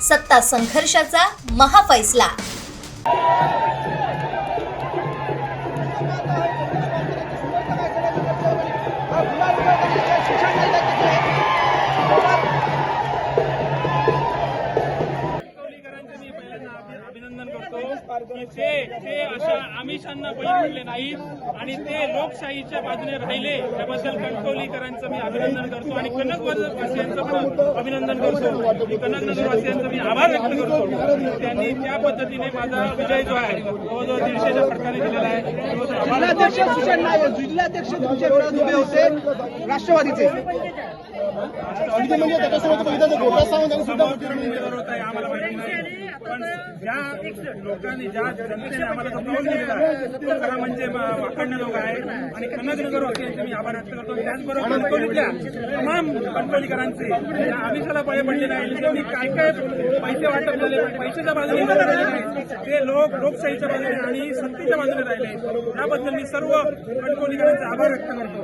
सत्ता संघर्षाचा महाफैसला। अभिनंदन करतो की ते अशा आमिषांना बळी पडले नाहीत आणि ते लोकशाहीच्या बाजूने राहिले, त्याबद्दल कणकवलीकरांचं मी अभिनंदन करतो आणि कनकवासियांचं पण अभिनंदन करतो। कनकनगरवासियांचं मी आभार व्यक्त करतो, त्यांनी त्या पद्धतीने माझा विजय जो आहे जवळजवळ 150च्या फटकाने दिलेला आहे। जिल्हाध्यक्ष सुषेण नायर, जिल्हाध्यक्ष तुमच्या विरोधात उभे होते राष्ट्रवादीचे, म्हणजे त्याच्यासोबत उमेदवार होता आम्हाला माहिती नाही, पण ज्या लोकांनी ज्या जनतेने आम्हाला तो कौल दिलेला आहे तो खरा म्हणजे वाखाणणे लोक आहे आणि कनकनगरवासियांचे मी आभार व्यक्त करतो। त्याचबरोबर कणकवलीतल्या तमाम कणकवलीकरांचे या आमिषाला बळी पडले नाही, त्यांनी काय काय पैसे वाटप झाले, पैशाच्या बाजूने राहिले नाही, ते लोक लोकशाहीच्या बाजूने आणि सत्तेच्या बाजूने राहिले, त्याबद्दल मी सर्व कणकवलीकरांचे आभार व्यक्त करतो।